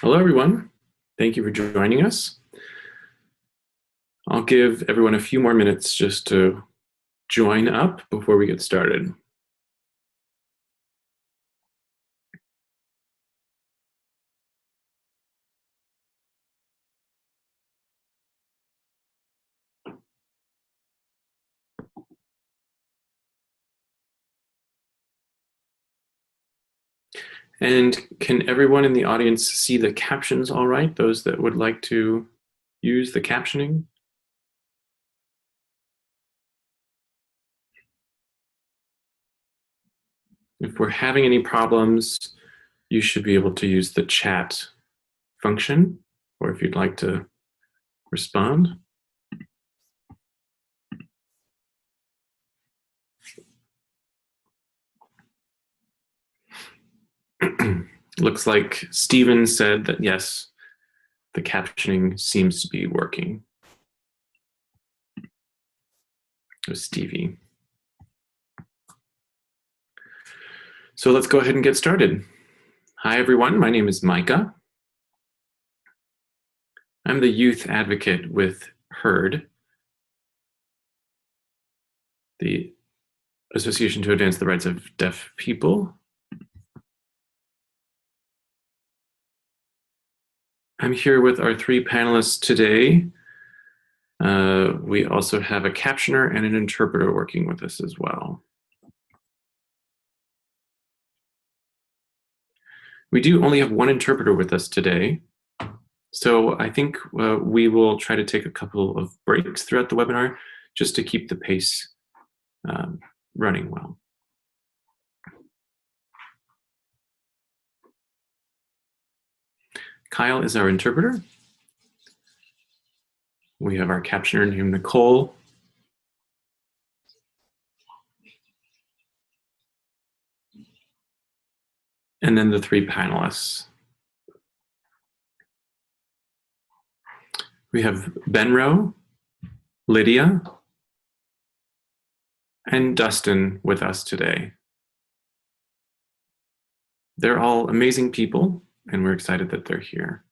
Hello, everyone. Thank you for joining us. I'll give everyone a few more minutes just to join up before we get started. And can everyone in the audience see the captions all right, those that would like to use the captioning? If we're having any problems, you should be able to use the chat function, or if you'd like to respond. Looks like Stephen said that yes, the captioning seems to be working. It was Stevie. So let's go ahead and get started. Hi, everyone. My name is Micah. I'm the youth advocate with HEARD, the Association to Advance the Rights of Deaf People. I'm here with our three panelists today. We also have a captioner and an interpreter working with us as well. We do only have one interpreter with us today, so I think we will try to take a couple of breaks throughout the webinar just to keep the pace running well. Kyle is our interpreter. We have our captioner named Nicole. And then the three panelists. We have Ben Rowe, Lydia, and Dustin with us today. They're all amazing people, and we're excited that they're here.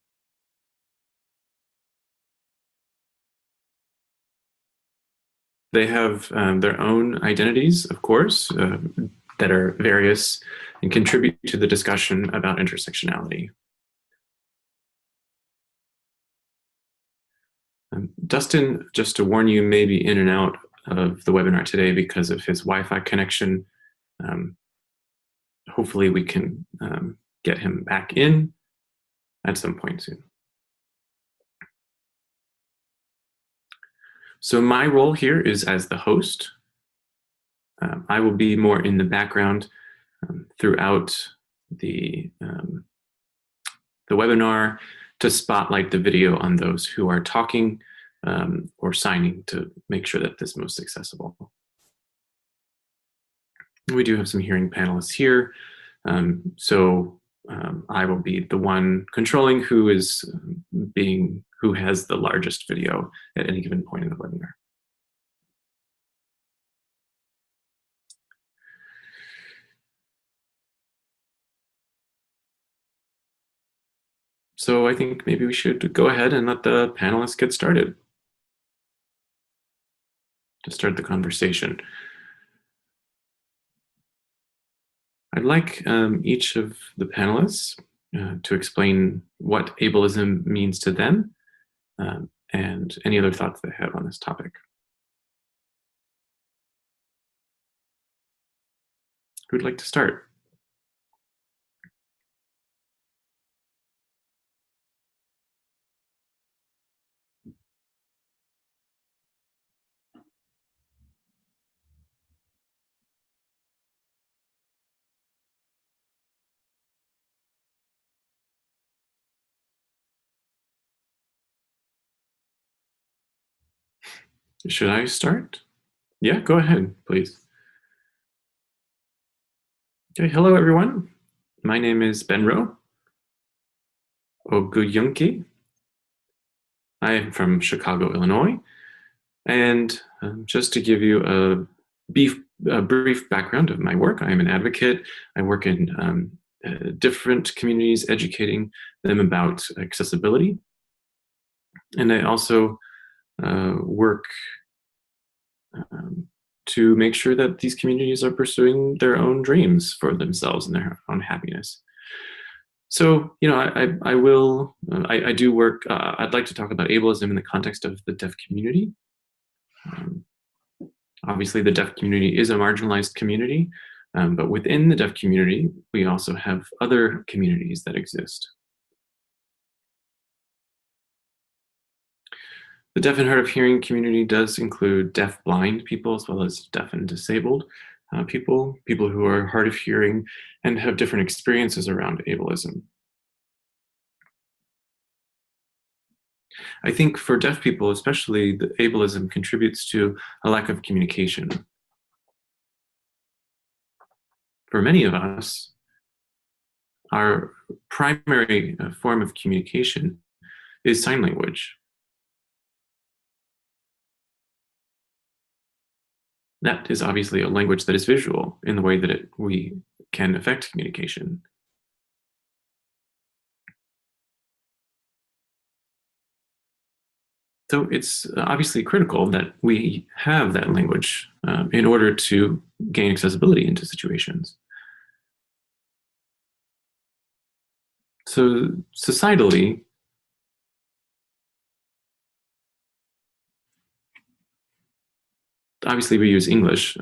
They have their own identities, of course, that are various and contribute to the discussion about intersectionality. Dustin, just to warn you, may be in and out of the webinar today because of his Wi-Fi connection. Hopefully we can get him back in at some point soon. So my role here is as the host. I will be more in the background throughout the webinar to spotlight the video on those who are talking or signing to make sure that this is most accessible. We do have some hearing panelists here, so I will be the one controlling who has the largest video at any given point in the webinar. So I think maybe we should go ahead and let the panelists get started to start the conversation. I'd like each of the panelists to explain what ableism means to them and any other thoughts they have on this topic. Who'd like to start? Should I start? Yeah, go ahead, please. Okay, hello everyone. My name is Ben Rowe Oguyunki. I am from Chicago, Illinois. And just to give you a brief background of my work, I am an advocate. I work in different communities, educating them about accessibility. And I also work to make sure that these communities are pursuing their own dreams for themselves and their own happiness. So, you know, I do work, I'd like to talk about ableism in the context of the deaf community. Obviously, the deaf community is a marginalized community, but within the deaf community, we also have other communities that exist. The deaf and hard of hearing community does include deaf-blind people as well as deaf and disabled people who are hard of hearing and have different experiences around ableism. I think for deaf people, especially, the ableism contributes to a lack of communication. For many of us, our primary form of communication is sign language. That is obviously a language that is visual in the way that we can affect communication. So it's obviously critical that we have that language in order to gain accessibility into situations. So societally, obviously we use English,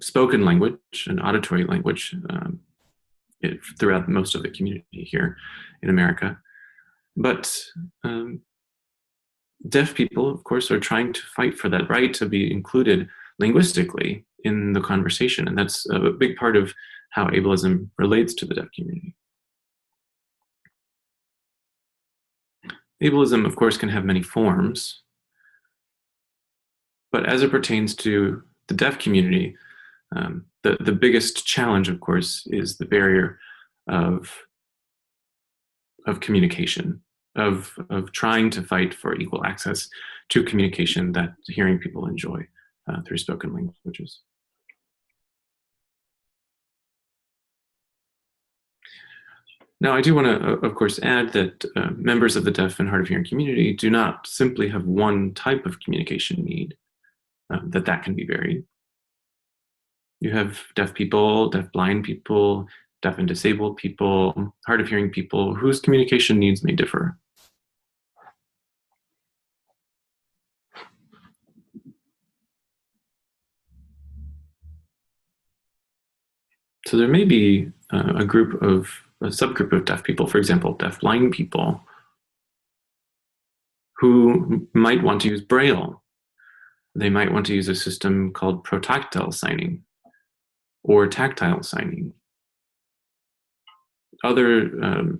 spoken language and auditory language throughout most of the community here in America. But deaf people, of course, are trying to fight for that right to be included linguistically in the conversation. And that's a big part of how ableism relates to the deaf community. Ableism, of course, can have many forms. But as it pertains to the deaf community, the biggest challenge, of course, is the barrier of communication, of trying to fight for equal access to communication that hearing people enjoy through spoken languages. Now, I do want to, of course, add that members of the deaf and hard of hearing community do not simply have one type of communication need, that can be varied. You have deaf people, deaf-blind people, deaf and disabled people, hard of hearing people whose communication needs may differ. So there may be a subgroup of deaf people, for example, deaf-blind people, who might want to use Braille. They might want to use a system called protactile signing or tactile signing. Other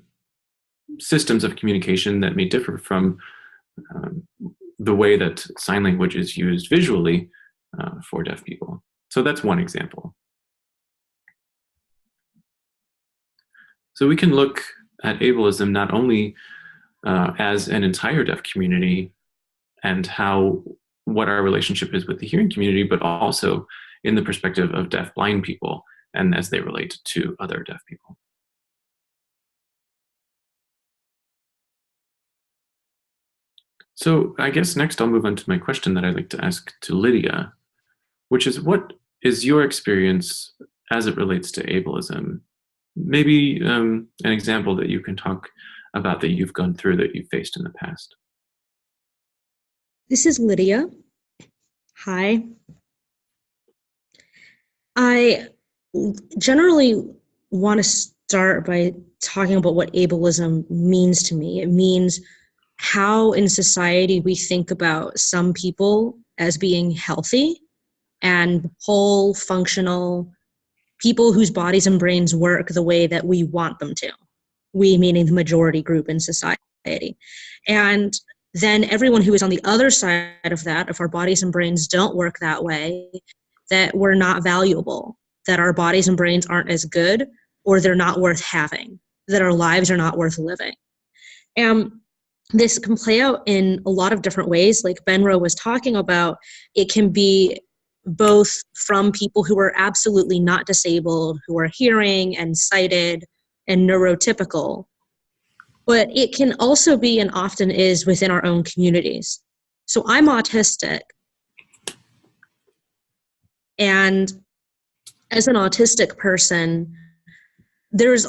systems of communication that may differ from the way that sign language is used visually for deaf people. So that's one example. So we can look at ableism not only as an entire deaf community and what our relationship is with the hearing community, but also in the perspective of deaf-blind people and as they relate to other deaf people. So I guess next I'll move on to my question that I'd like to ask to Lydia, which is, what is your experience as it relates to ableism? Maybe an example that you can talk about that you've gone through, that you've faced in the past. This is Lydia. Hi. I generally want to start by talking about what ableism means to me. It means how in society we think about some people as being healthy and whole, functional people whose bodies and brains work the way that we want them to. We meaning the majority group in society. And then everyone who is on the other side of that, if our bodies and brains don't work that way, that we're not valuable, that our bodies and brains aren't as good, or they're not worth having, that our lives are not worth living. And this can play out in a lot of different ways. Like Ben Rowe was talking about, it can be both from people who are absolutely not disabled, who are hearing and sighted and neurotypical, but it can also be, and often is, within our own communities. So I'm autistic, and as an autistic person, there's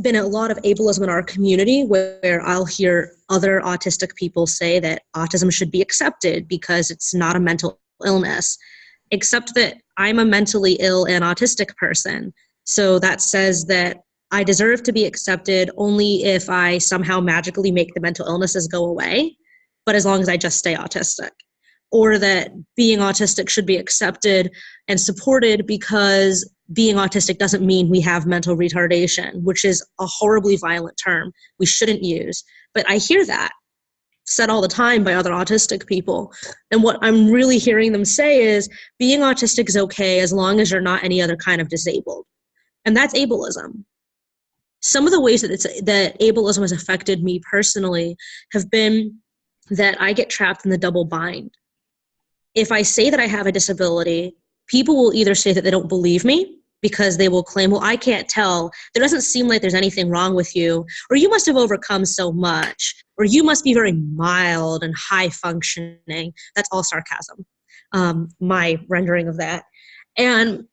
been a lot of ableism in our community where I'll hear other autistic people say that autism should be accepted because it's not a mental illness, except that I'm a mentally ill and autistic person. So that says that I deserve to be accepted only if I somehow magically make the mental illnesses go away, but as long as I just stay autistic. Or that being autistic should be accepted and supported because being autistic doesn't mean we have mental retardation, which is a horribly violent term we shouldn't use. But I hear that said all the time by other autistic people. And what I'm really hearing them say is being autistic is okay as long as you're not any other kind of disabled. And that's ableism. Some of the ways that ableism has affected me personally have been that I get trapped in the double bind. If I say that I have a disability, people will either say that they don't believe me because they will claim, well, I can't tell. There doesn't seem like there's anything wrong with you, or you must have overcome so much, or you must be very mild and high functioning. That's all sarcasm, my rendering of that. And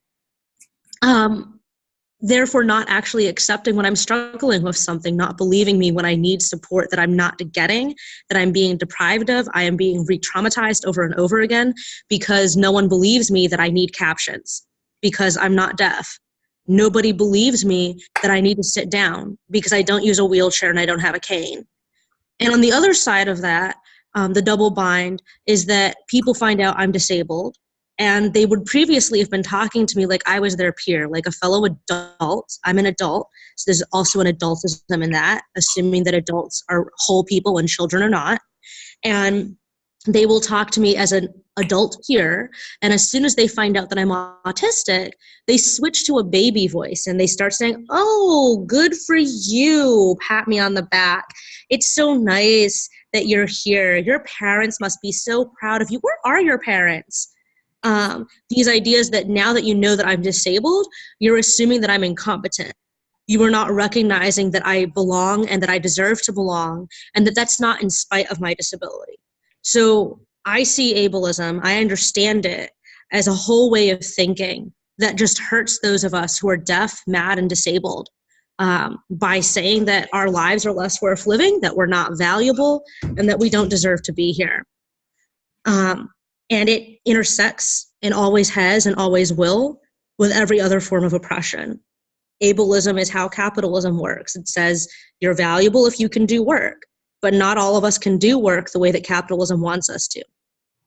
therefore not actually accepting when I'm struggling with something, not believing me when I need support that I'm not getting, that I'm being deprived of. I am being re-traumatized over and over again because no one believes me that I need captions because I'm not deaf. Nobody believes me that I need to sit down because I don't use a wheelchair and I don't have a cane. And on the other side of that, the double bind is that people find out I'm disabled, and they would previously have been talking to me like I was their peer, like a fellow adult. I'm an adult, so there's also an adultism in that, assuming that adults are whole people and children are not. And they will talk to me as an adult peer, and as soon as they find out that I'm autistic, they switch to a baby voice and they start saying, oh, good for you, pat me on the back. It's so nice that you're here. Your parents must be so proud of you. Where are your parents? These ideas that now that you know that I'm disabled, you're assuming that I'm incompetent. You are not recognizing that I belong and that I deserve to belong, and that that's not in spite of my disability. So I see ableism, I understand it as a whole way of thinking that just hurts those of us who are deaf, mad, and disabled by saying that our lives are less worth living, that we're not valuable, and that we don't deserve to be here. And it intersects and always has and always will with every other form of oppression. Ableism is how capitalism works. It says you're valuable if you can do work, but not all of us can do work the way that capitalism wants us to.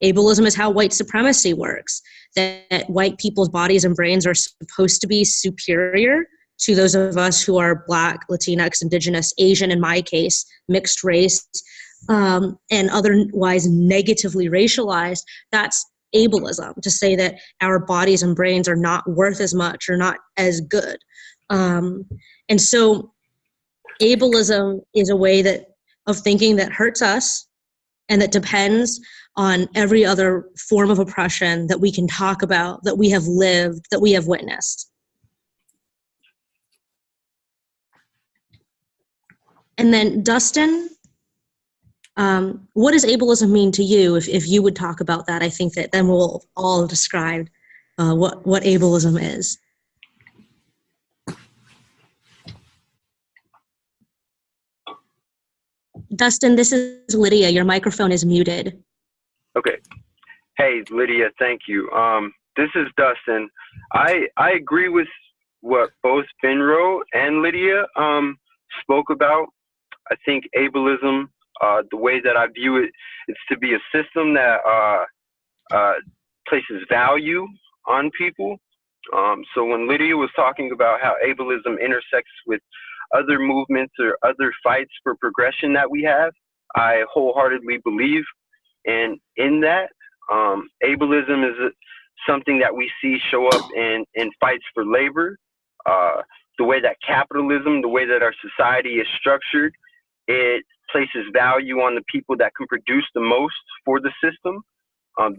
Ableism is how white supremacy works, that white people's bodies and brains are supposed to be superior to those of us who are Black, Latinx, Indigenous, Asian, in my case, mixed race, and otherwise negatively racialized. That's ableism, to say that our bodies and brains are not worth as much or not as good. And so ableism is a way of thinking that hurts us and that depends on every other form of oppression that we can talk about, that we have lived, that we have witnessed. And then Dustin, what does ableism mean to you? If you would talk about that, I think that then we'll all describe what ableism is. Dustin, this is Lydia. Your microphone is muted. Okay. Hey, Lydia, thank you. This is Dustin. I agree with what both Bin Rowe and Lydia spoke about. I think ableism, the way that I view it, is to be a system that places value on people. So when Lydia was talking about how ableism intersects with other movements or other fights for progression that we have, I wholeheartedly believe in that. Ableism is something that we see show up in fights for labor. The way that capitalism, the way that our society is structured, it places value on the people that can produce the most for the system.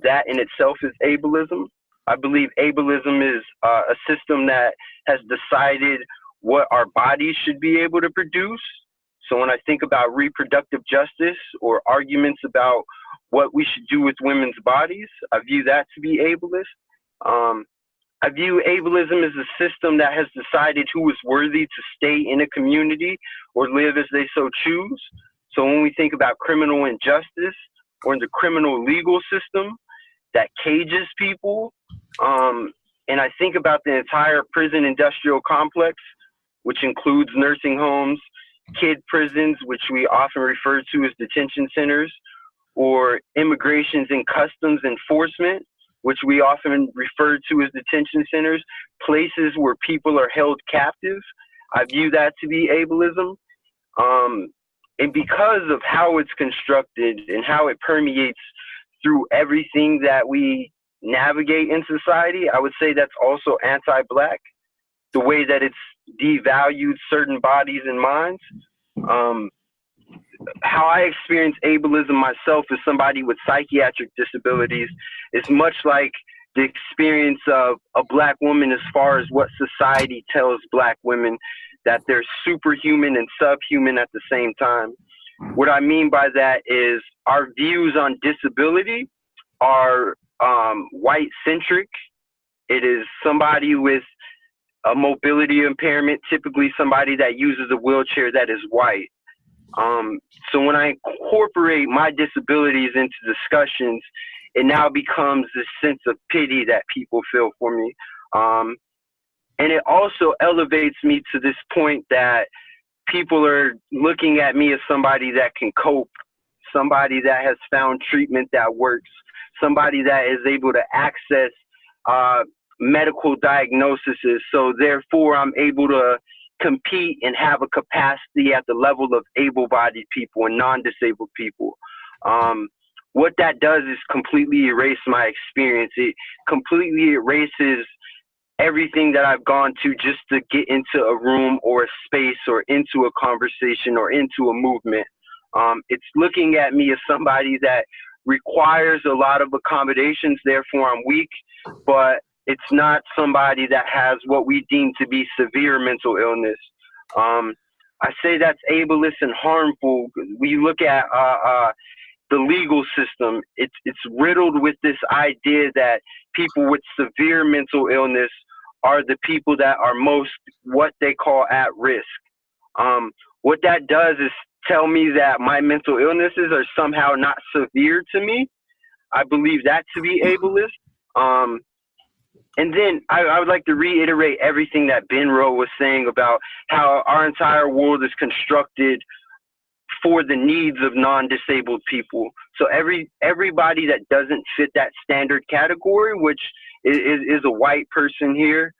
That in itself is ableism. I believe ableism is a system that has decided what our bodies should be able to produce. So when I think about reproductive justice or arguments about what we should do with women's bodies, I view that to be ableist. I view ableism as a system that has decided who is worthy to stay in a community or live as they so choose. So when we think about criminal injustice or in the criminal legal system that cages people, and I think about the entire prison industrial complex, which includes nursing homes, kid prisons, which we often refer to as detention centers, or immigrations and customs enforcement, which we often refer to as detention centers, places where people are held captive. I view that to be ableism. And because of how it's constructed and how it permeates through everything that we navigate in society, I would say that's also anti-Black, the way that it's devalued certain bodies and minds. How I experience ableism myself as somebody with psychiatric disabilities is much like the experience of a Black woman as far as what society tells Black women, that they're superhuman and subhuman at the same time. What I mean by that is our views on disability are white-centric. It is somebody with a mobility impairment, typically somebody that uses a wheelchair that is white. So when I incorporate my disabilities into discussions, it now becomes this sense of pity that people feel for me. And it also elevates me to this point that people are looking at me as somebody that can cope, somebody that has found treatment that works, somebody that is able to access medical diagnoses. So therefore, I'm able to compete and have a capacity at the level of able-bodied people and non-disabled people. What that does is completely erase my experience. It completely erases everything that I've gone to just to get into a room or a space or into a conversation or into a movement. It's looking at me as somebody that requires a lot of accommodations, therefore I'm weak, but it's not somebody that has what we deem to be severe mental illness. I say that's ableist and harmful. We look at the legal system. It's riddled with this idea that people with severe mental illness are the people that are most what they call at risk. What that does is tell me that my mental illnesses are somehow not severe to me. I believe that to be ableist. And then I would like to reiterate everything that Bin Rowe was saying about how our entire world is constructed for the needs of non-disabled people. So everybody that doesn't fit that standard category, which is a white person here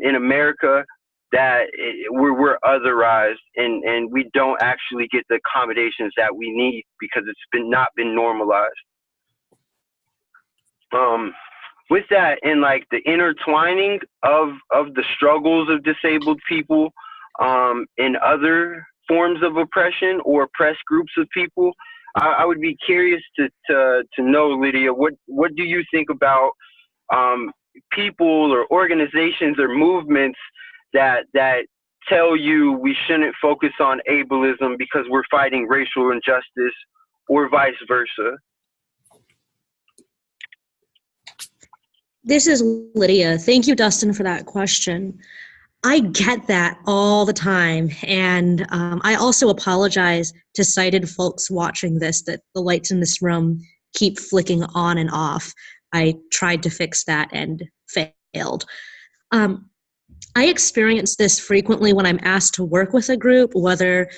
in America, that we're otherized and we don't actually get the accommodations that we need because it's not been normalized. With that, and like the intertwining of the struggles of disabled people in other forms of oppression or oppressed groups of people, I would be curious to know, Lydia, what do you think about people or organizations or movements that tell you we shouldn't focus on ableism because we're fighting racial injustice, or vice versa? This is Lydia. Thank you, Dustin, for that question. I get that all the time. And I also apologize to sighted folks watching this that the lights in this room keep flicking on and off. I tried to fix that and failed. I experience this frequently when I'm asked to work with a group, whether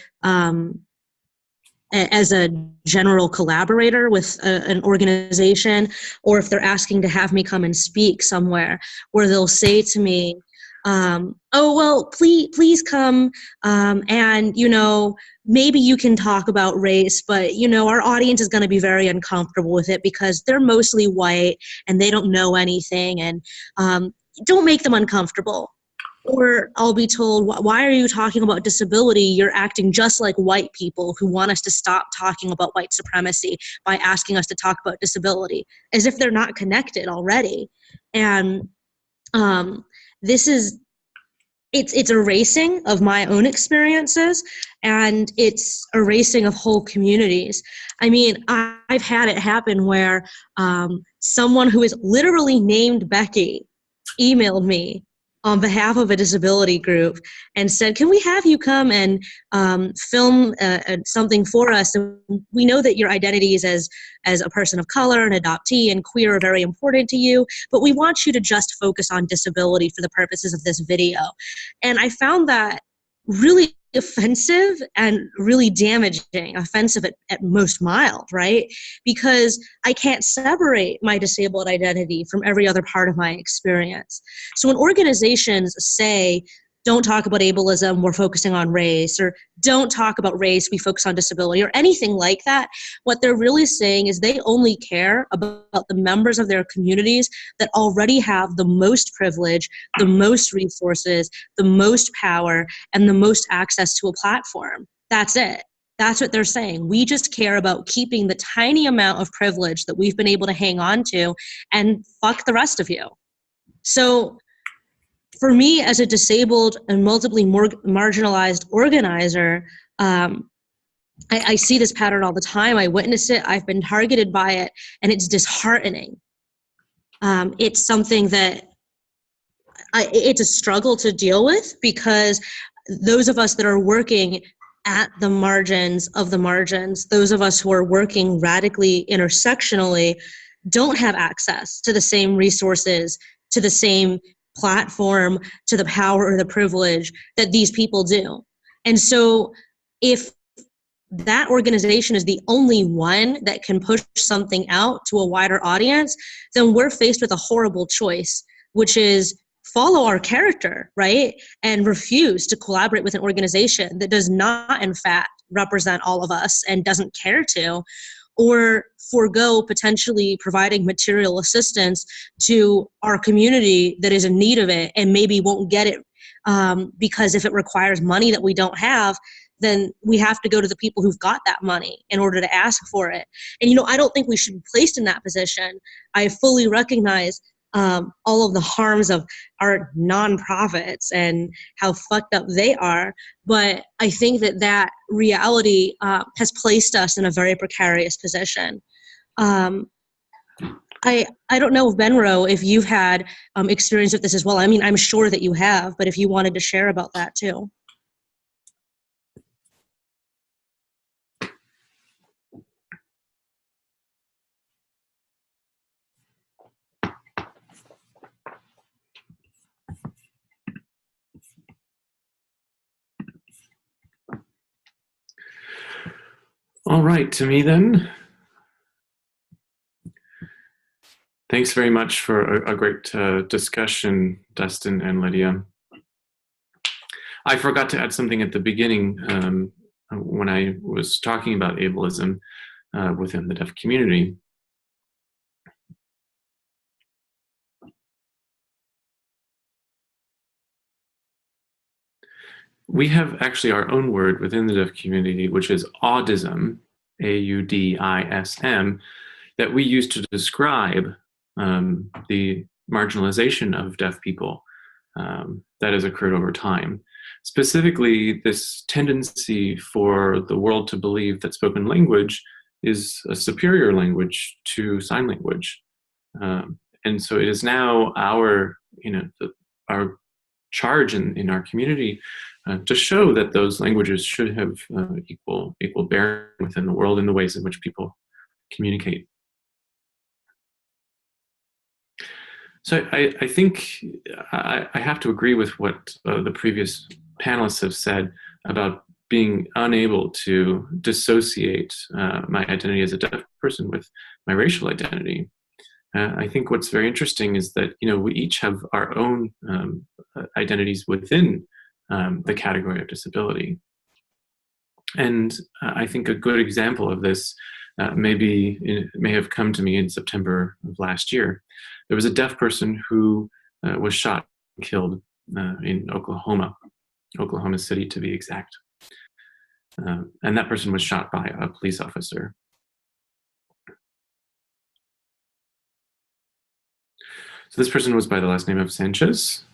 as a general collaborator with an organization, or if they're asking to have me come and speak somewhere, where they'll say to me, oh, well, please come, and, you know, maybe you can talk about race, but, you know, our audience is going to be very uncomfortable with it because they're mostly white and they don't know anything, and don't make them uncomfortable. Or I'll be told, why are you talking about disability? You're acting just like white people who want us to stop talking about white supremacy by asking us to talk about disability, as if they're not connected already. And this is it's erasing of my own experiences, and it's erasing of whole communities. I mean, I've had it happen where someone who is literally named Becky emailed me on behalf of a disability group and said, can we have you come and film something for us? And we know that your identities as a person of color, an adoptee, and queer are very important to you, but we want you to just focus on disability for the purposes of this video. And I found that really offensive and really damaging, offensive at most mild, right? Because I can't separate my disabled identity from every other part of my experience. So when organizations say, don't talk about ableism, we're focusing on race, or don't talk about race, we focus on disability, or anything like that, what they're really saying is they only care about the members of their communities that already have the most privilege, the most resources, the most power, and the most access to a platform. That's it. That's what they're saying. We just care about keeping the tiny amount of privilege that we've been able to hang on to, and fuck the rest of you. So for me, as a disabled and multiply marginalized organizer, I see this pattern all the time. I witness it. I've been targeted by it, and it's disheartening. It's something that it's a struggle to deal with, because those of us that are working at the margins of the margins, those of us who are working radically intersectionally, don't have access to the same resources, to the same platform, to the power or the privilege that these people do. And so if that organization is the only one that can push something out to a wider audience, then we're faced with a horrible choice, which is follow our character, right? And refuse to collaborate with an organization that does not, in fact, represent all of us and doesn't care to, or forego potentially providing material assistance to our community that is in need of it and maybe won't get it because if it requires money that we don't have, then we have to go to the people who've got that money in order to ask for it. And, I don't think we should be placed in that position. I fully recognize all of the harms of our nonprofits and how fucked up they are. But I think that reality has placed us in a very precarious position. I don't know, Ben Rowe, if you've had experience with this as well. I mean, I'm sure that you have, but if you wanted to share about that too. All right, to me then. Thanks very much for a great discussion, Dustin and Lydia. I forgot to add something at the beginning when I was talking about ableism within the deaf community. We have actually our own word within the deaf community, which is audism, AUDISM, that we use to describe the marginalization of deaf people that has occurred over time. Specifically, this tendency for the world to believe that spoken language is a superior language to sign language. And so it is now our charge in our community to show that those languages should have equal bearing within the world in the ways in which people communicate. So I think I have to agree with what the previous panelists have said about being unable to dissociate my identity as a deaf person with my racial identity. I think what's very interesting is that we each have our own identities within the category of disability. And I think a good example of this may have come to me in September of last year. There was a deaf person who was shot and killed in Oklahoma City to be exact. And that person was shot by a police officer. So this person was by the last name of Sanchez.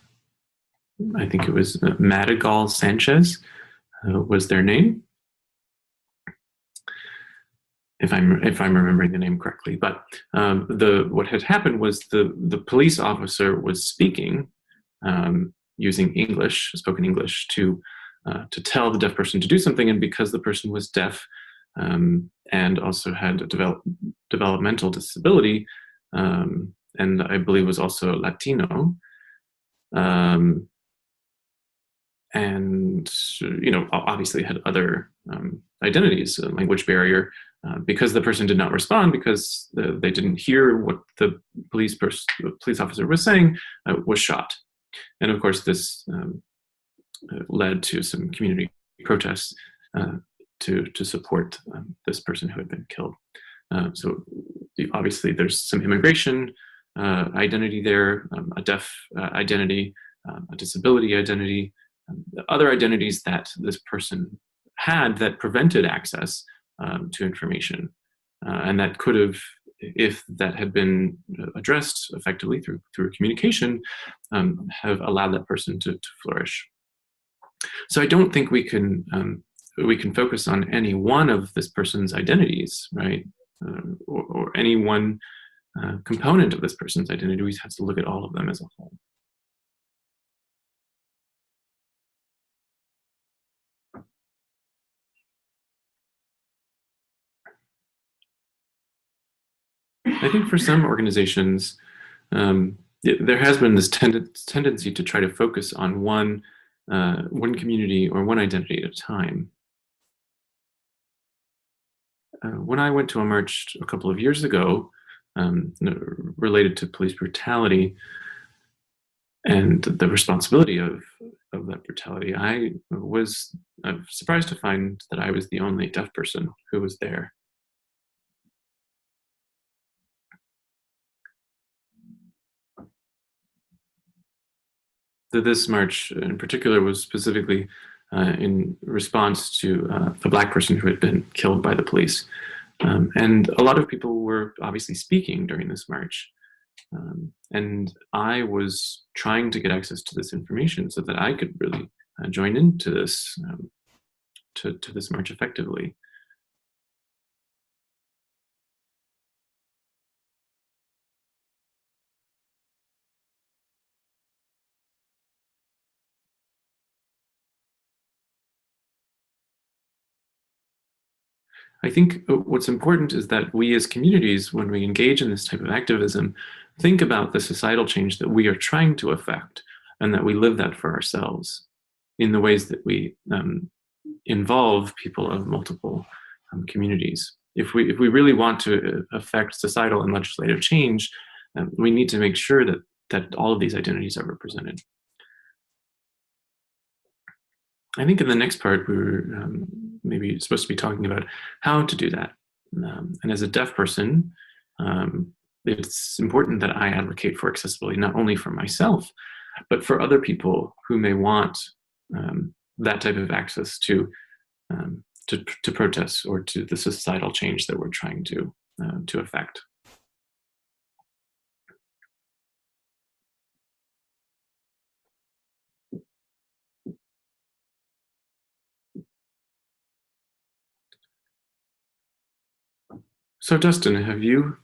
I think it was Madigal Sanchez was their name, if I'm remembering the name correctly. But what had happened was the police officer was speaking using English, spoken English, to tell the deaf person to do something, and because the person was deaf and also had a developmental disability, and I believe was also Latino, and obviously had other identities, a language barrier, because the person did not respond, because they didn't hear what the police officer was saying, was shot. And of course, this led to some community protests to support this person who had been killed. So obviously there's some immigration identity there, a deaf identity, a disability identity, other identities that this person had that prevented access to information, and that could have, if that had been addressed effectively through communication, have allowed that person to flourish. So I don't think we can focus on any one of this person's identities, right, or any one component of this person's identity. We have to look at all of them as a whole. I think for some organizations, there has been this tendency to try to focus on one community or one identity at a time. When I went to a march a couple of years ago related to police brutality and the responsibility of that brutality, I was surprised to find that I was the only deaf person who was there. This march in particular was specifically in response to a Black person who had been killed by the police. And a lot of people were obviously speaking during this march. And I was trying to get access to this information so that I could really join into this, to this march effectively. I think what's important is that we as communities, when we engage in this type of activism, think about the societal change that we are trying to affect, and that we live that for ourselves in the ways that we involve people of multiple communities. If we really want to affect societal and legislative change, we need to make sure that all of these identities are represented. I think in the next part, we're maybe supposed to be talking about how to do that. And as a deaf person, it's important that I advocate for accessibility, not only for myself, but for other people who may want that type of access to protests or to the societal change that we're trying to affect. So Dustin, have you,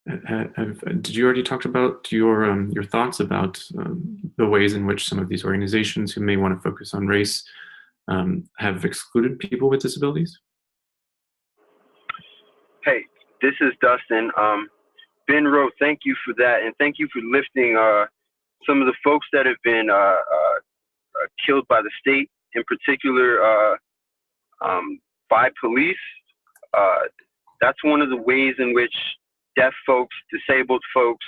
did you already talk about your thoughts about the ways in which some of these organizations who may want to focus on race have excluded people with disabilities? Hey, this is Dustin. Bin Rowe, thank you for that, and thank you for lifting some of the folks that have been killed by the state, in particular by police. That's one of the ways in which deaf folks, disabled folks,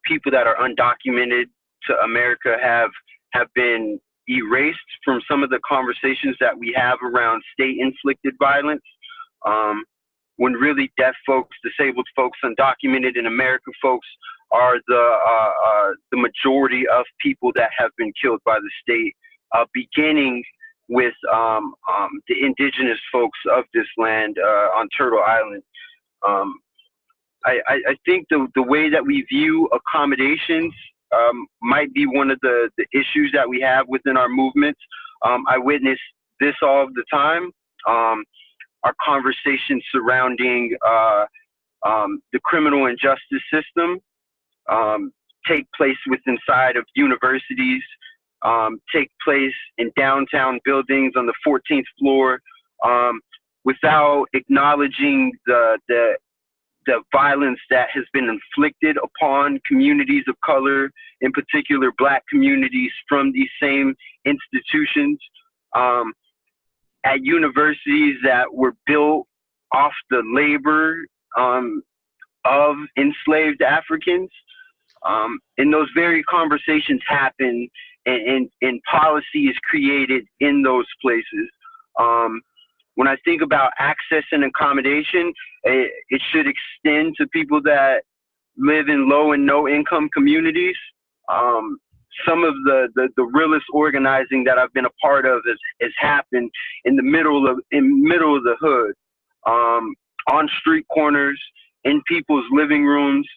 people that are undocumented to America have been erased from some of the conversations that we have around state-inflicted violence. When really deaf folks, disabled folks, undocumented in America folks are the majority of people that have been killed by the state, beginning with the indigenous folks of this land on Turtle Island. I think the way that we view accommodations might be one of the issues that we have within our movements. I witness this all the time. Our conversations surrounding the criminal and justice system take place inside of universities, take place in downtown buildings on the 14th floor, without acknowledging the violence that has been inflicted upon communities of color, in particular Black communities, from these same institutions, at universities that were built off the labor of enslaved Africans. And those very conversations happen, and policy is created in those places. When I think about access and accommodation, it should extend to people that live in low and no income communities. Some of the realest organizing that I've been a part of has happened in the middle of the hood, on street corners, in people's living rooms,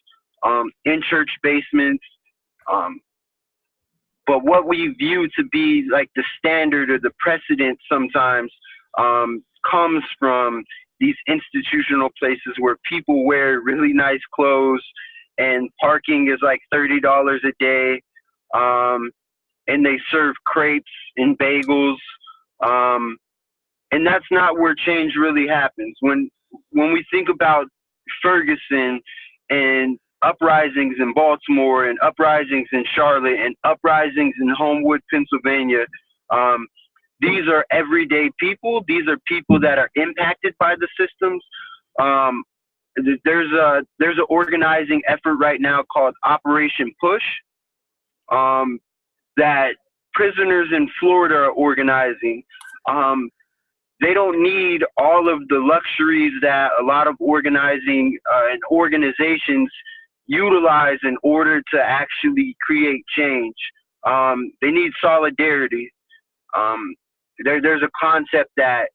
in church basements. But what we view to be like the standard or the precedent sometimes comes from these institutional places where people wear really nice clothes and parking is like $30 a day, and they serve crepes and bagels, and that's not where change really happens. When we think about Ferguson and uprisings in Baltimore and uprisings in Charlotte and uprisings in Homewood, Pennsylvania, these are everyday people. These are people that are impacted by the systems. There's an organizing effort right now called Operation Push, that prisoners in Florida are organizing. They don't need all of the luxuries that a lot of organizing and organizations utilize in order to actually create change. They need solidarity. There's a concept that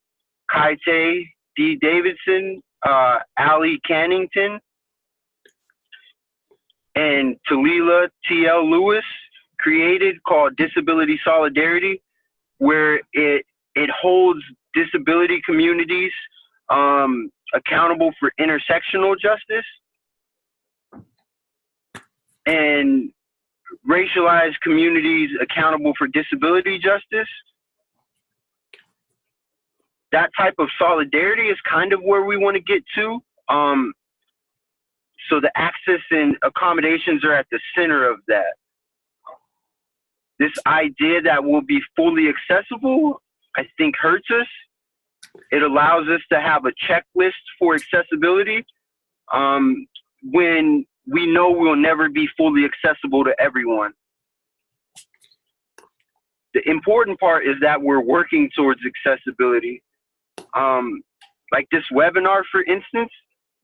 Kaite D. Davidson, Ali Cannington, and Talila T.L. Lewis created called Disability Solidarity, where it holds disability communities accountable for intersectional justice and racialized communities accountable for disability justice. That type of solidarity is kind of where we want to get to. So the access and accommodations are at the center of that. This idea that will be fully accessible, I think, hurts us. It allows us to have a checklist for accessibility when we know we'll never be fully accessible to everyone. The important part is that we're working towards accessibility. Like this webinar, for instance,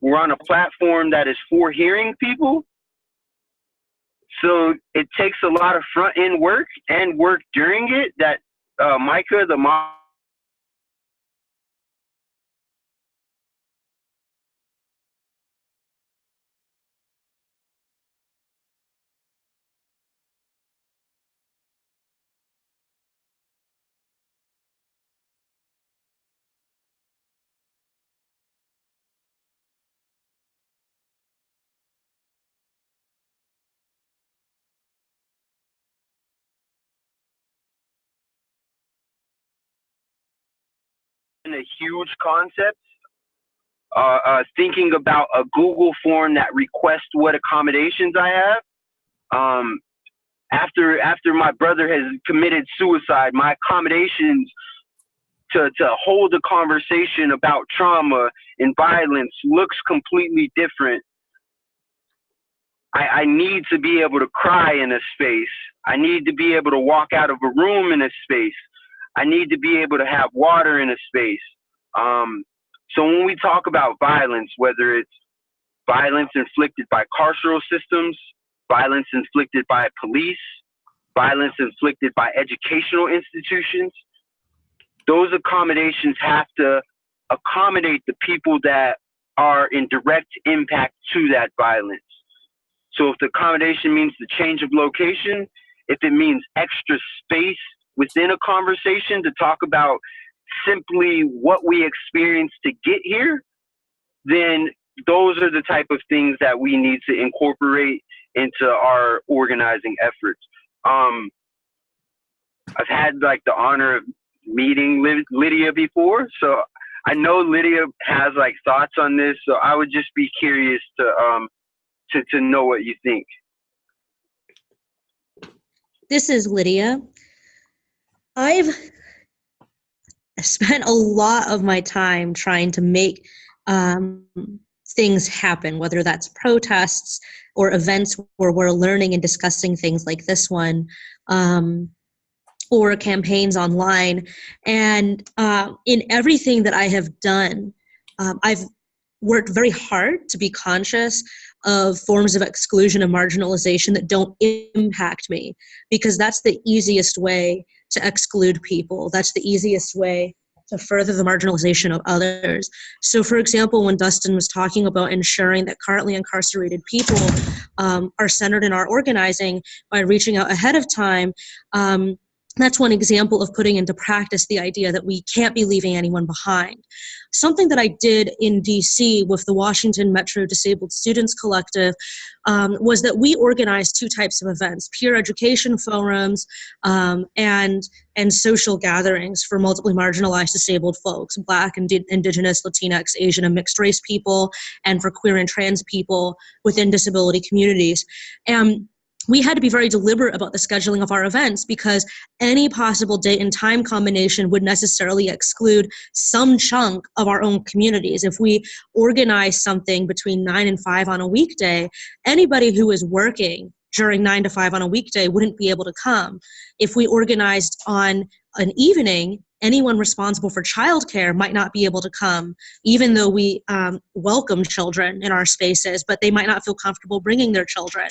we're on a platform that is for hearing people. So it takes a lot of front end work and work during it that Micah, the mom, a huge concept. Thinking about a Google form that requests what accommodations I have. After my brother has committed suicide, my accommodations to hold a conversation about trauma and violence looks completely different. I need to be able to cry in a space. I need to be able to walk out of a room in a space. I need to be able to have water in a space. So when we talk about violence, whether it's violence inflicted by carceral systems, violence inflicted by police, violence inflicted by educational institutions, those accommodations have to accommodate the people that are in direct impact to that violence. So if the accommodation means the change of location, if it means extra space within a conversation to talk about simply what we experienced to get here, then those are the type of things that we need to incorporate into our organizing efforts. I've had like the honor of meeting Lydia before, so I know Lydia has like thoughts on this. So I would just be curious to know what you think. This is Lydia. I've spent a lot of my time trying to make things happen, whether that's protests or events where we're learning and discussing things like this one, or campaigns online. And in everything that I have done, I've worked very hard to be conscious of forms of exclusion and marginalization that don't impact me, because that's the easiest way to exclude people. That's the easiest way to further the marginalization of others. So for example, when Dustin was talking about ensuring that currently incarcerated people are centered in our organizing by reaching out ahead of time, that's one example of putting into practice the idea that we can't be leaving anyone behind. Something that I did in DC with the Washington Metro Disabled Students Collective was that we organized two types of events: peer education forums and social gatherings for multiply marginalized disabled folks, Black, Indigenous, Latinx, Asian, and mixed race people, and for queer and trans people within disability communities. And we had to be very deliberate about the scheduling of our events, because any possible date and time combination would necessarily exclude some chunk of our own communities. If we organize something between 9 and 5 on a weekday, anybody who is working during 9 to 5 on a weekday wouldn't be able to come. If we organized on an evening, anyone responsible for childcare might not be able to come, even though we welcome children in our spaces, but they might not feel comfortable bringing their children.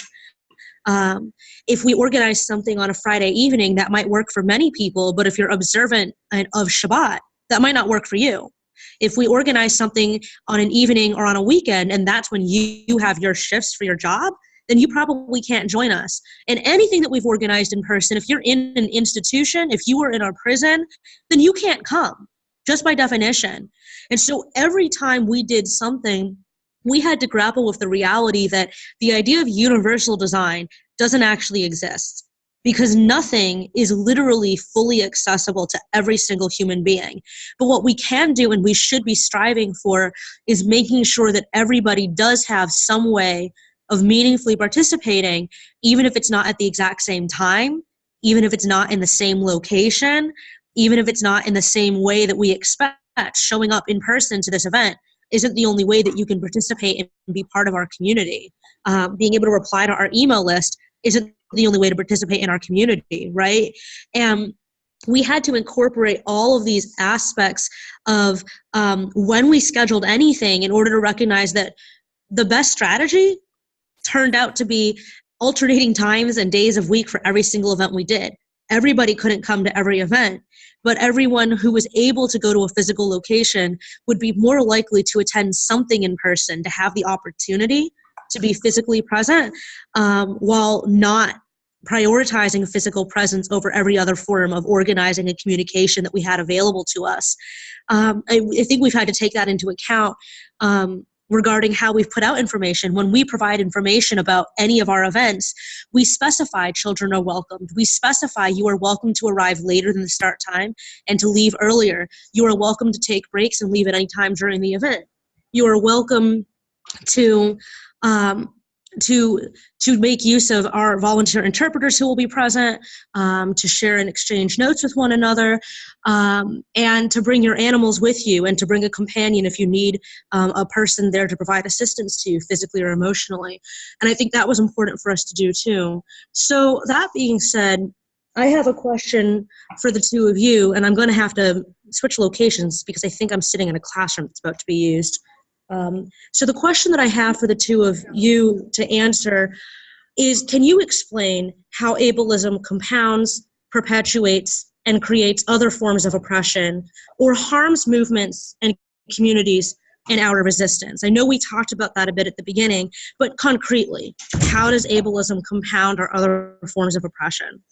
If we organize something on a Friday evening, that might work for many people, but if you're observant of Shabbat, that might not work for you. If we organize something on an evening or on a weekend, and that's when you have your shifts for your job, then you probably can't join us. And anything that we've organized in person, if you're in an institution, if you were in our prison, then you can't come, just by definition. And so every time we did something, we had to grapple with the reality that the idea of universal design doesn't actually exist, because nothing is literally fully accessible to every single human being. But what we can do, and we should be striving for, is making sure that everybody does have some way of meaningfully participating, even if it's not at the exact same time, even if it's not in the same location, even if it's not in the same way that we expect. Showing up in person to this event isn't the only way that you can participate and be part of our community. Being able to reply to our email list isn't the only way to participate in our community, right? And we had to incorporate all of these aspects of when we scheduled anything in order to recognize that the best strategy turned out to be alternating times and days of week for every single event we did. Everybody couldn't come to every event, but everyone who was able to go to a physical location would be more likely to attend something in person, to have the opportunity to be physically present, while not prioritizing physical presence over every other form of organizing and communication that we had available to us. I think we've had to take that into account regarding how we've put out information. When we provide information about any of our events, we specify children are welcomed. We specify you are welcome to arrive later than the start time and to leave earlier. You are welcome to take breaks and leave at any time during the event. You are welcome to make use of our volunteer interpreters who will be present, to share and exchange notes with one another, and to bring your animals with you, and to bring a companion if you need a person there to provide assistance to you physically or emotionally. And I think that was important for us to do too. So that being said, I have a question for the two of you, and I'm going to have to switch locations because I think I'm sitting in a classroom that's about to be used. So the question that I have for the two of you to answer is, can you explain how ableism compounds, perpetuates, and creates other forms of oppression, or harms movements and communities and outer resistance. I know we talked about that a bit at the beginning, but concretely, how does ableism compound our other forms of oppression?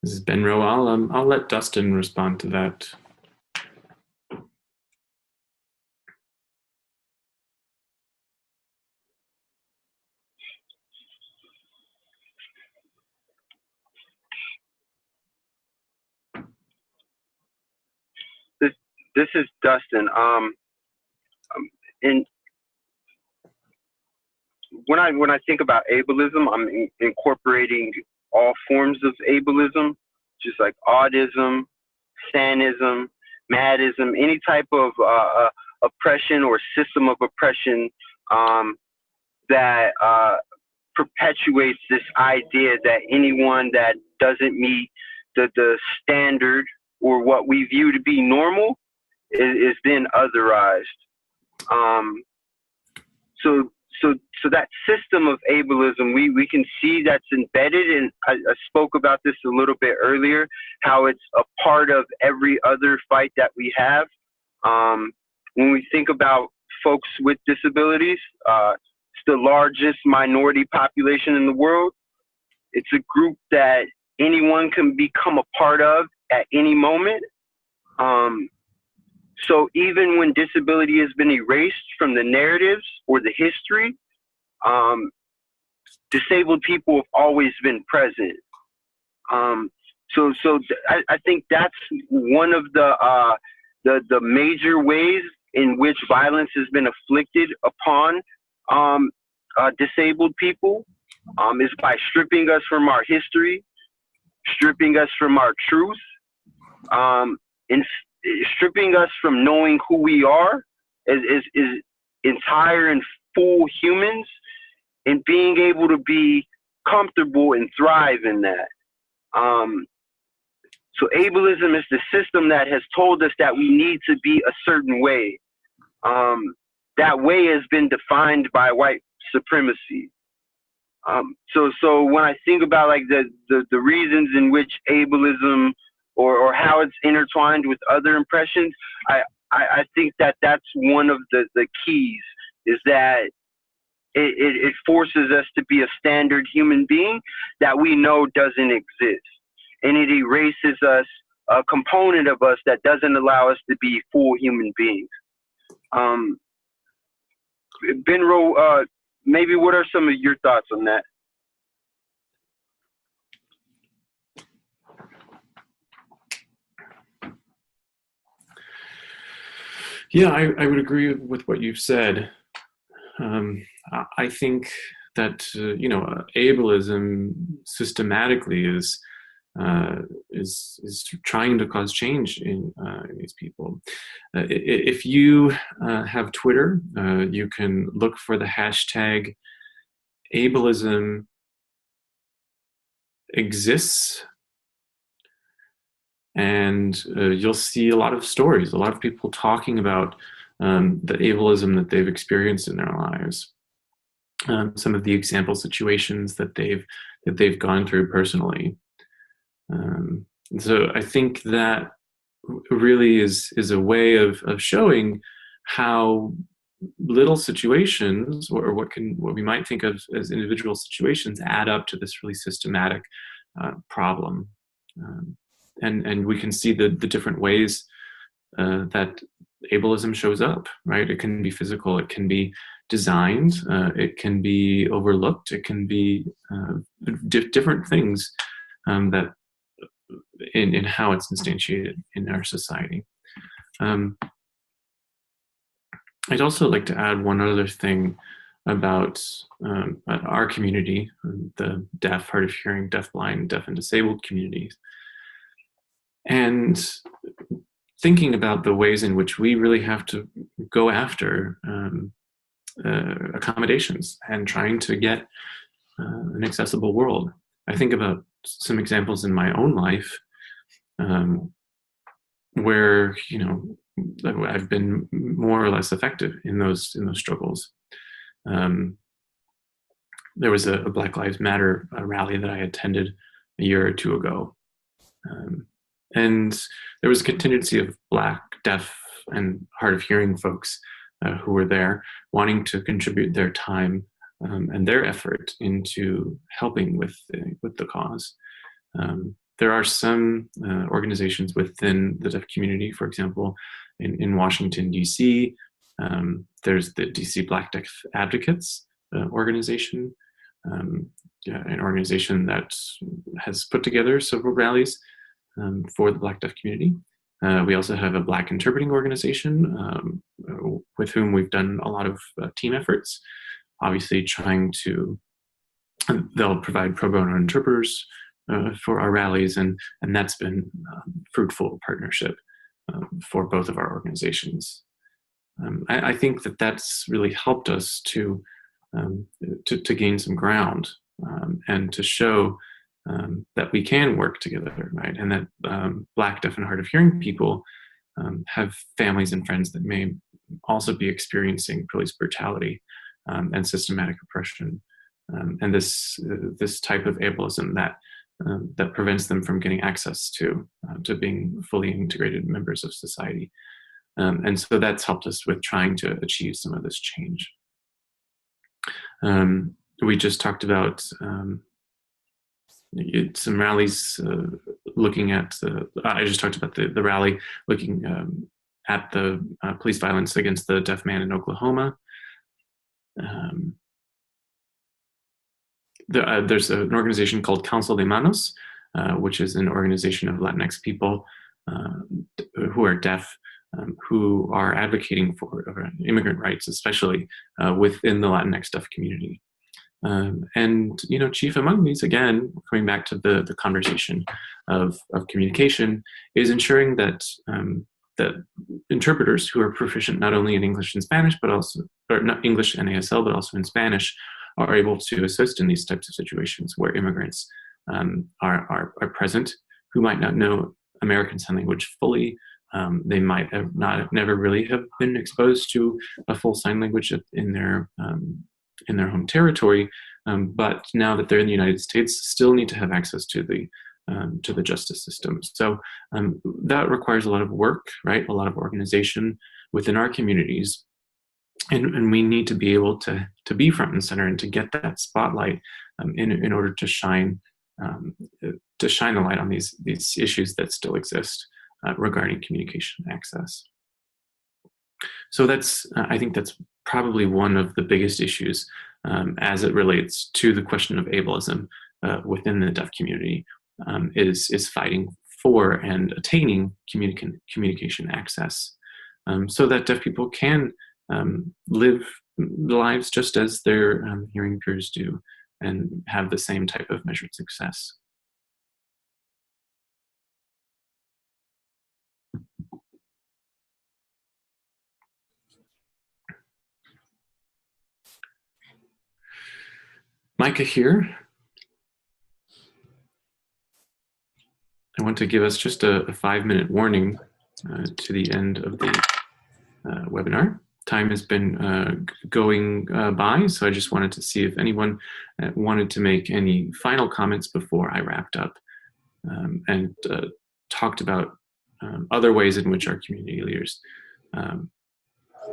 This is Ben Rowe. I'll let Dustin respond to that. This is Dustin. And when I think about ableism, I'm incorporating all forms of ableism, just like autism, sanism, madism, any type of oppression or system of oppression that perpetuates this idea that anyone that doesn't meet the standard or what we view to be normal is then otherized. So that system of ableism, we can see that's embedded, and I spoke about this a little bit earlier, how it's a part of every other fight that we have. When we think about folks with disabilities, it's the largest minority population in the world. It's a group that anyone can become a part of at any moment. So even when disability has been erased from the narratives or the history, disabled people have always been present. So I think that's one of the major ways in which violence has been inflicted upon disabled people, is by stripping us from our history, stripping us from our truth, and stripping us from knowing who we are as entire and full humans, and being able to be comfortable and thrive in that. So ableism is the system that has told us that we need to be a certain way. That way has been defined by white supremacy. So when I think about like the reasons in which ableism or how it's intertwined with other impressions, I think that that's one of the keys, is that it forces us to be a standard human being that we know doesn't exist. And it erases us, a component of us that doesn't allow us to be full human beings. Ben Rowe, maybe what are some of your thoughts on that? Yeah, I would agree with what you've said. I think that ableism systematically is trying to cause change in these people. If you have Twitter, you can look for the hashtag ableism exists, and you'll see a lot of stories, a lot of people talking about the ableism that they've experienced in their lives, some of the example situations that they've gone through personally. So I think that really is a way of showing how little situations, or what we might think of as individual situations, add up to this really systematic problem. And we can see the different ways that ableism shows up, right? It can be physical, it can be designed, it can be overlooked, it can be different things that in how it's instantiated in our society. I'd also like to add one other thing about our community, the deaf, hard of hearing, deafblind, deaf and disabled communities, and thinking about the ways in which we really have to go after accommodations and trying to get an accessible world. I think about some examples in my own life where I've been more or less effective in those struggles. There was a Black Lives Matter rally that I attended a year or two ago. And there was a contingency of Black, deaf, and hard of hearing folks who were there wanting to contribute their time and their effort into helping with the cause. There are some organizations within the deaf community, for example, in Washington, D.C., there's the D.C. Black Deaf Advocates organization, an organization that has put together several rallies for the Black Deaf community. We also have a Black interpreting organization with whom we've done a lot of team efforts, obviously trying to, they'll provide pro bono interpreters for our rallies, and that's been fruitful partnership for both of our organizations. I think that that's really helped us to gain some ground and to show that we can work together, right? And that Black, deaf, and hard of hearing people have families and friends that may also be experiencing police brutality and systematic oppression, and this type of ableism that prevents them from getting access to being fully integrated members of society. And so that's helped us with trying to achieve some of this change. We just talked about some rallies looking at I just talked about the rally looking at the police violence against the deaf man in Oklahoma. There's an organization called Council de Manos, which is an organization of Latinx people who are deaf, who are advocating for immigrant rights, especially within the Latinx deaf community. And chief among these, again, coming back to the conversation of communication, is ensuring that that interpreters who are proficient not only in English and Spanish, but also, or not English and ASL, but also in Spanish, are able to assist in these types of situations where immigrants are present, who might not know American Sign Language fully. They might have never really have been exposed to a full sign language in their home territory, but now that they're in the United States, still need to have access to the justice system. So that requires a lot of work, right? A lot of organization within our communities, and we need to be able to be front and center and to get that spotlight in order to shine the light on these issues that still exist regarding communication access. So I think that's probably one of the biggest issues as it relates to the question of ableism within the deaf community, is fighting for and attaining communication access, so that deaf people can live lives just as their hearing peers do and have the same type of measured success. Micah here. I want to give us just a 5-minute warning to the end of the webinar. Time has been going by, so I just wanted to see if anyone wanted to make any final comments before I wrapped up and talked about other ways in which our community leaders,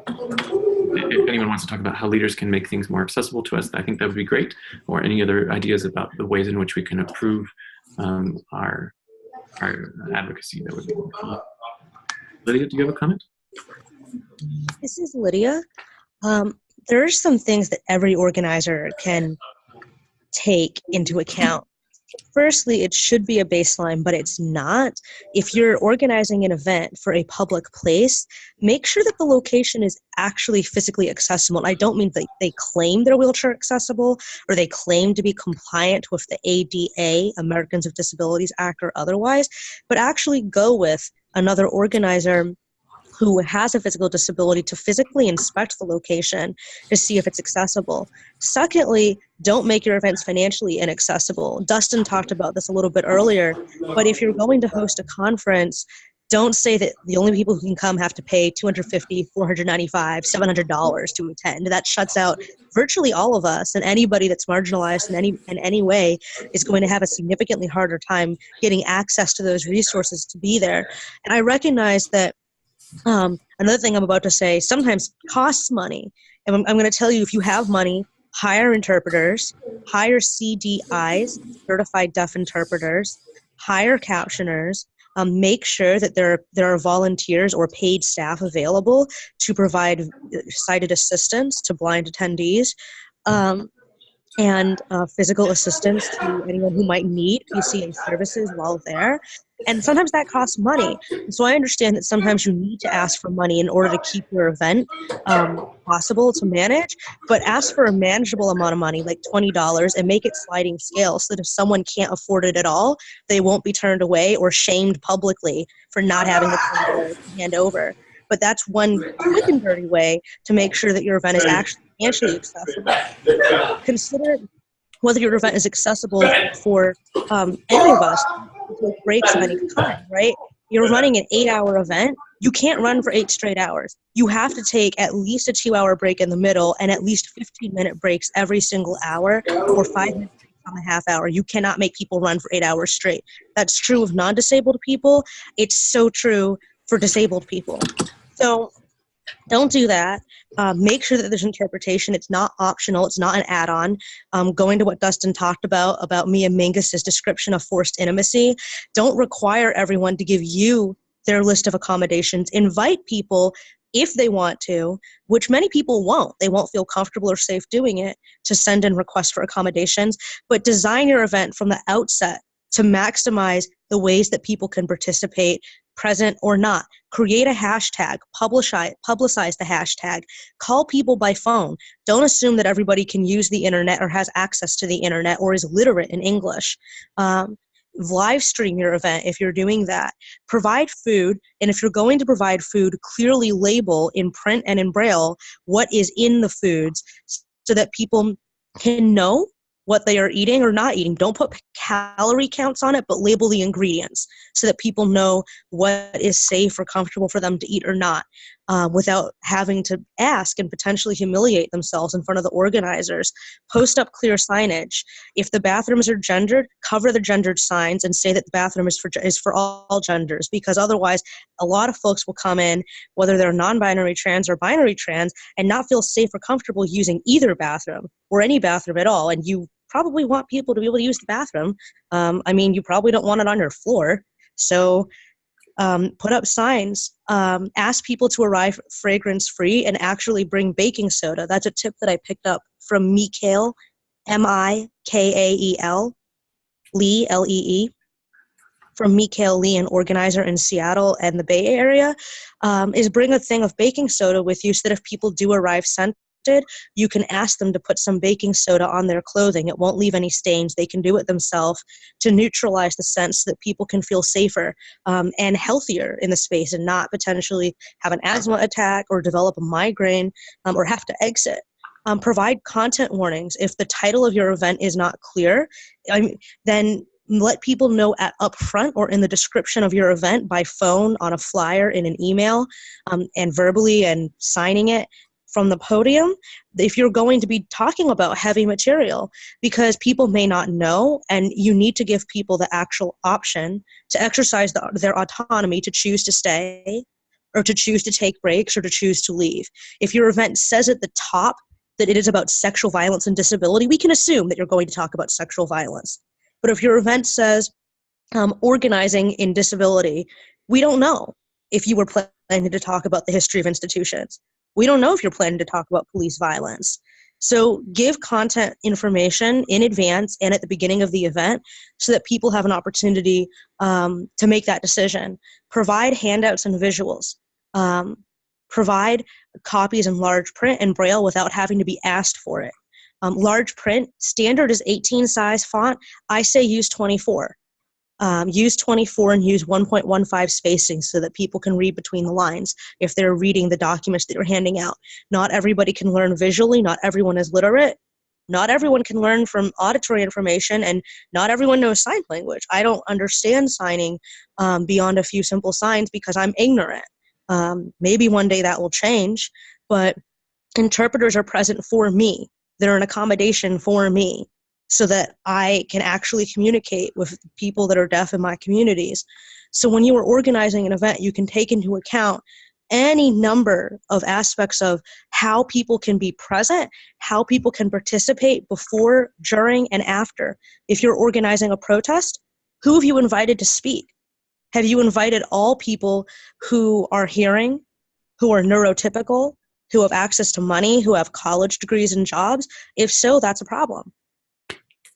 if anyone wants to talk about how leaders can make things more accessible to us, I think that would be great, or any other ideas about the ways in which we can improve our advocacy, that would be wonderful. Lydia, do you have a comment? This is Lydia. There are some things that every organizer can take into account. Firstly, it should be a baseline, but it's not. If you're organizing an event for a public place, make sure that the location is actually physically accessible. I don't mean that they claim they're wheelchair accessible or they claim to be compliant with the ADA, Americans with Disabilities Act, or otherwise, but actually go with another organizer who has a physical disability to physically inspect the location to see if it's accessible. Secondly, don't make your events financially inaccessible. Dustin talked about this a little bit earlier, but if you're going to host a conference, Don't say that the only people who can come have to pay $250, $495, $700 to attend. That shuts out virtually all of us, and anybody that's marginalized in any way is going to have a significantly harder time getting access to those resources to be there. And I recognize that another thing I'm about to say sometimes costs money. And I'm going to tell you, if you have money, hire interpreters, hire CDIs, certified deaf interpreters, hire captioners, make sure that there are volunteers or paid staff available to provide sighted assistance to blind attendees, and physical assistance to anyone who might need PCA services while there. And sometimes that costs money. So I understand that sometimes you need to ask for money in order to keep your event possible to manage, but ask for a manageable amount of money, like $20, and make it sliding scale so that if someone can't afford it at all, they won't be turned away or shamed publicly for not having the $20 to hand over. But that's one quick and dirty way to make sure that your event is actually financially accessible. Consider whether your event is accessible for any of us with breaks of any kind, right? You're running an 8-hour event. You can't run for 8 straight hours. You have to take at least a 2-hour break in the middle and at least 15-minute breaks every single hour or 5 minutes on the half hour. You cannot make people run for 8 hours straight. That's true of non-disabled people. It's so true for disabled people. So don't do that. Make sure that there's interpretation. It's not optional. It's not an add-on. Going to what Dustin talked about Mia Mingus's description of forced intimacy, don't require everyone to give you their list of accommodations. Invite people if they want to, which many people won't. They won't feel comfortable or safe doing it, to send in requests for accommodations. But design your event from the outset to maximize the ways that people can participate, present or not. Create a hashtag, publicize the hashtag, call people by phone. Don't assume that everybody can use the internet or has access to the internet or is literate in English. Live stream your event if you're doing that. Provide food, and if you're going to provide food, clearly label in print and in Braille what is in the foods so that people can know what they are eating or not eating. Don't put calorie counts on it, but label the ingredients so that people know what is safe or comfortable for them to eat or not, without having to ask and potentially humiliate themselves in front of the organizers. Post up clear signage. If the bathrooms are gendered, cover the gendered signs and say that the bathroom is for all genders, because otherwise a lot of folks will come in, whether they're non-binary trans or binary trans, and not feel safe or comfortable using either bathroom or any bathroom at all. And you probably want people to be able to use the bathroom. I mean, you probably don't want it on your floor. So put up signs, ask people to arrive fragrance-free, and actually bring baking soda. That's a tip that I picked up from Mikael, Mikael, Lee, Lee, from Mikael Lee, an organizer in Seattle and the Bay Area, is bring a thing of baking soda with you so that if people do arrive scented, you can ask them to put some baking soda on their clothing. It won't leave any stains. They can do it themselves to neutralize the scent so that people can feel safer and healthier in the space and not potentially have an asthma attack or develop a migraine or have to exit. Provide content warnings. If the title of your event is not clear, then let people know up front or in the description of your event by phone, on a flyer, in an email, and verbally and signing it from the podium if you're going to be talking about heavy material, because people may not know, and you need to give people the actual option to exercise their autonomy to choose to stay or to choose to take breaks or to choose to leave. If your event says at the top that it is about sexual violence and disability, we can assume that you're going to talk about sexual violence. But if your event says organizing in disability, we don't know if you were planning to talk about the history of institutions. We don't know if you're planning to talk about police violence. So give content information in advance and at the beginning of the event so that people have an opportunity to make that decision. Provide handouts and visuals. Provide copies in large print and Braille without having to be asked for it. Large print, standard is 18 size font. I say use 24. Use 24 and use 1.15 spacing so that people can read between the lines if they're reading the documents that you're handing out. Not everybody can learn visually. Not everyone is literate. Not everyone can learn from auditory information, and not everyone knows sign language. I don't understand signing beyond a few simple signs because I'm ignorant. Maybe one day that will change, but interpreters are present for me. They're an accommodation for me so that I can actually communicate with people that are deaf in my communities. So when you are organizing an event, you can take into account any number of aspects of how people can be present, how people can participate before, during, and after. If you're organizing a protest, who have you invited to speak? Have you invited all people who are hearing, who are neurotypical, who have access to money, who have college degrees and jobs? If so, that's a problem.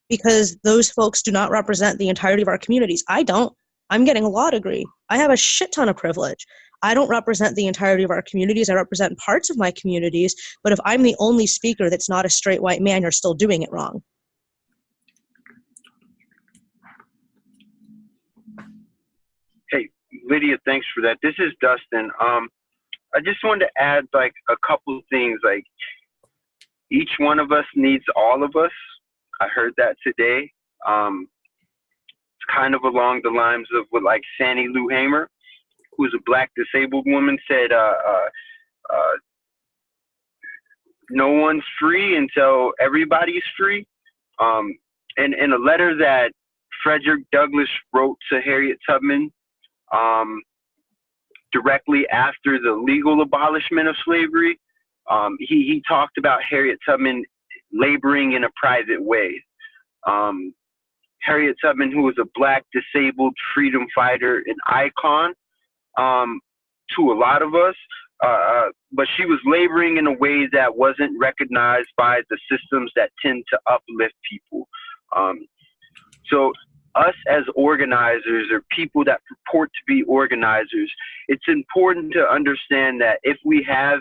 Because those folks do not represent the entirety of our communities. I don't. I'm getting a law degree. I have a shit ton of privilege. I don't represent the entirety of our communities. I represent parts of my communities. But if I'm the only speaker that's not a straight white man, you're still doing it wrong. Hey, Lydia, thanks for that. This is Dustin. I just wanted to add like a couple things. Like, each one of us needs all of us. I heard that today. It's kind of along the lines of what like Sandy Lou Hamer, who's a Black disabled woman, said, no one's free until everybody's free. And in a letter that Frederick Douglass wrote to Harriet Tubman directly after the legal abolishment of slavery, he talked about Harriet Tubman laboring in a private way. Harriet Tubman, who was a Black disabled freedom fighter, an icon to a lot of us, but she was laboring in a way that wasn't recognized by the systems that tend to uplift people. So us as organizers, or people that purport to be organizers, it's important to understand that if we have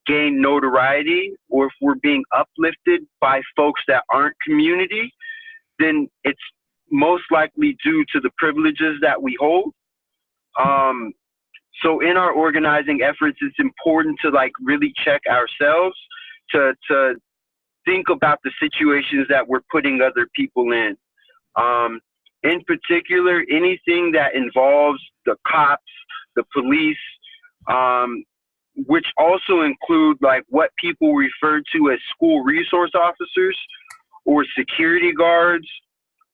gained notoriety, or if we're being uplifted by folks that aren't community, then it's most likely due to the privileges that we hold. So in our organizing efforts, it's important to like really check ourselves, to think about the situations that we're putting other people in. In particular, anything that involves the cops, the police, which also include like what people refer to as school resource officers, or security guards,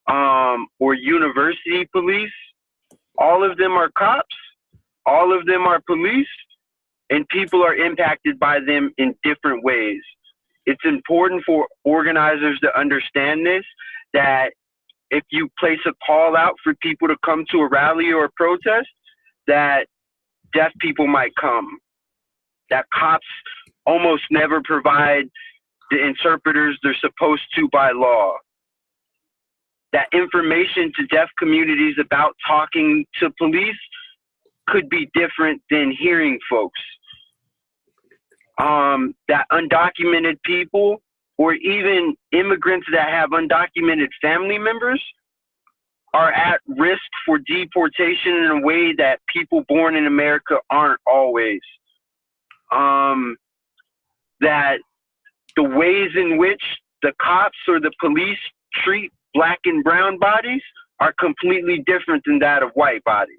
or university police. All of them are cops, all of them are police, and people are impacted by them in different ways. It's important for organizers to understand this, that if you place a call out for people to come to a rally or a protest, that deaf people might come, that cops almost never provide the interpreters they're supposed to by law, that information to deaf communities about talking to police could be different than hearing folks, that undocumented people, or even immigrants that have undocumented family members, are at risk for deportation in a way that people born in America aren't always. That the ways in which the cops or the police treat Black and brown bodies are completely different than that of white bodies.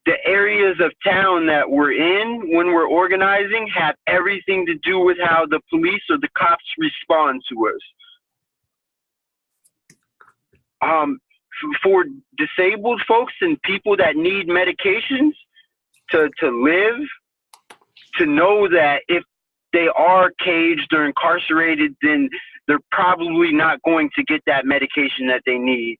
The areas of town that we're in when we're organizing have everything to do with how the police or the cops respond to us. For disabled folks and people that need medications to live, to know that if they are caged or incarcerated, then they're probably not going to get that medication that they need.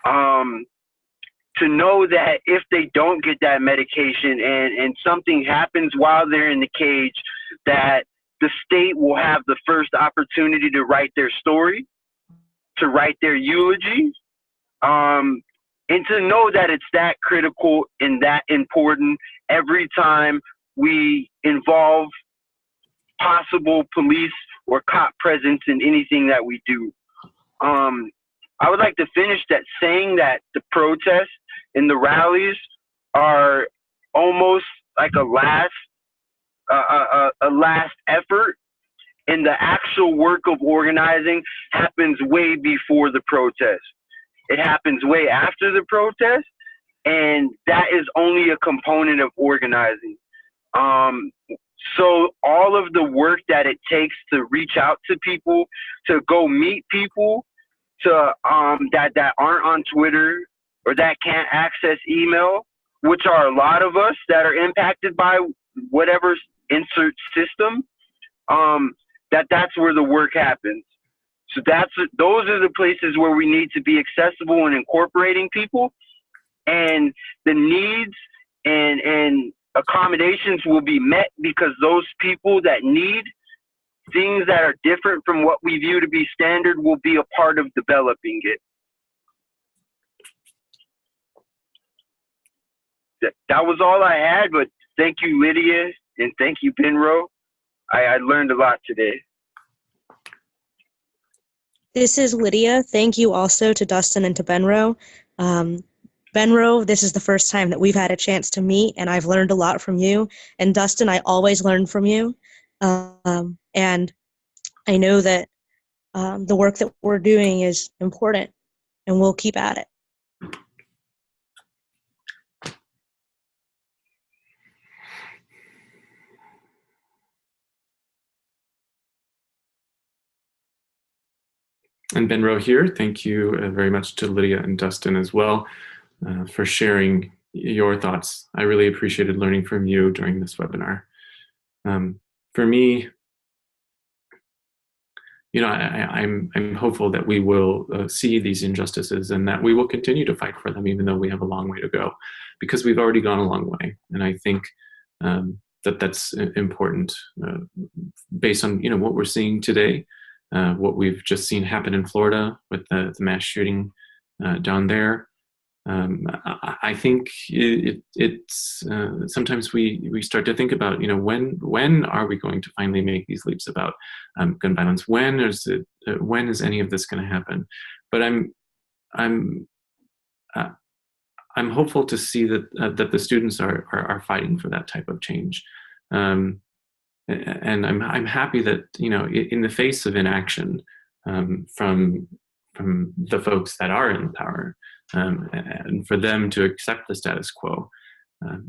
To know that if they don't get that medication and something happens while they're in the cage, that the state will have the first opportunity to write their story, to write their eulogy, and to know that it's that critical and that important every time we involve possible police or cop presence in anything that we do. I would like to finish that saying that the protests and the rallies are almost like a last effort, and the actual work of organizing happens way before the protest. It happens way after the protest, and that is only a component of organizing. So all of the work that it takes to reach out to people, to go meet people, to that aren't on Twitter or that can't access email, which are a lot of us that are impacted by whatever insert system, that's where the work happens. So those are the places where we need to be accessible and incorporating people, and the needs and accommodations will be met because those people that need things that are different from what we view to be standard will be a part of developing it. That was all I had, but thank you, Lydia, and thank you, Bin Rowe. I learned a lot today. This is Lydia. Thank you also to Dustin and to Ben Rowe. Ben Rowe, this is the first time that we've had a chance to meet, and I've learned a lot from you. And Dustin, I always learn from you. And I know that the work that we're doing is important, and we'll keep at it. And Ben Rowe here. Thank you very much to Lydia and Dustin as well for sharing your thoughts. I really appreciated learning from you during this webinar. For me, you know, I'm hopeful that we will see these injustices and that we will continue to fight for them, even though we have a long way to go, because we've already gone a long way. And I think that's important based on, you know, what we're seeing today. What we've just seen happen in Florida with the mass shooting down there. I think it's sometimes we start to think about, you know, when are we going to finally make these leaps about gun violence? When is any of this going to happen? But I'm hopeful to see that the students are fighting for that type of change. And I'm happy that, you know, in the face of inaction from the folks that are in power, and for them to accept the status quo,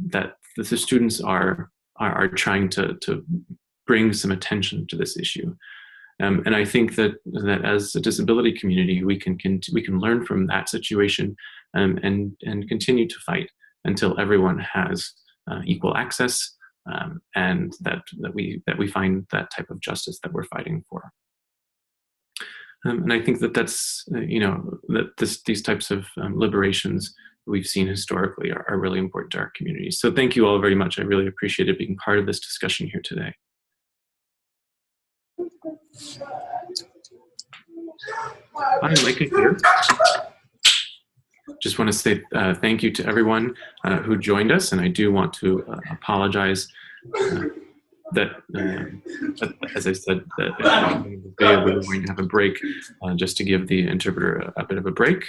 that the students are trying to bring some attention to this issue. And I think that as a disability community, we can learn from that situation and continue to fight until everyone has equal access. And that we find that type of justice that we're fighting for. And I think that's you know, that these types of liberations we've seen historically are really important to our communities. So thank you all very much. I really appreciated being part of this discussion here today. Hi, Micah here. Just want to say thank you to everyone who joined us, and I do want to apologize that, as I said, that we're going to have a break just to give the interpreter a bit of a break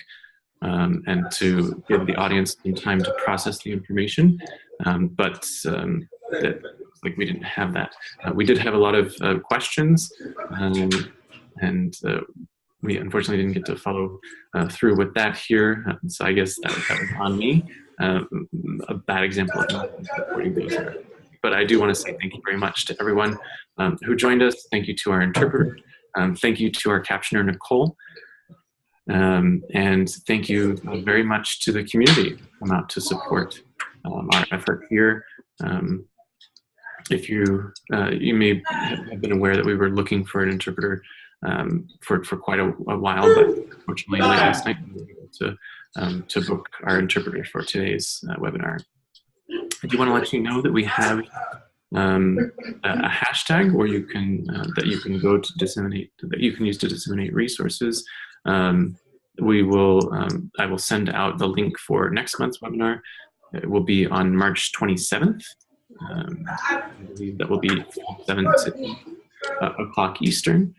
and to give the audience some time to process the information. But it looks like we didn't have that. We did have a lot of questions, and we unfortunately didn't get to follow through with that here. So I guess that was on me. A bad example of not supporting those. But I do want to say thank you very much to everyone who joined us. Thank you to our interpreter. Thank you to our captioner, Nicole. And thank you very much to the community who come out to support our effort here. If you may have been aware that we were looking for an interpreter for quite a while, but unfortunately late last night we were able to book our interpreter for today's webinar. I do want to let you know that we have a hashtag where you can that you can go to disseminate, that you can use to disseminate resources. We will I will send out the link for next month's webinar. It will be on March 27th. I believe that will be 7 o'clock Eastern.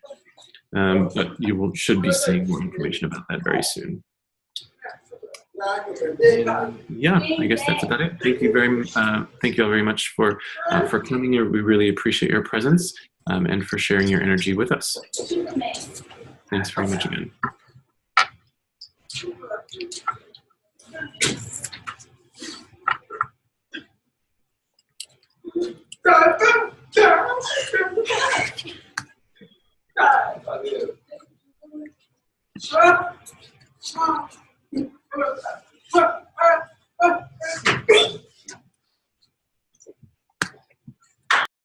But you should be seeing more information about that very soon. Yeah, I guess that's about it. Thank you all very much for coming here. We really appreciate your presence. and for sharing your energy with us. Thanks very much again.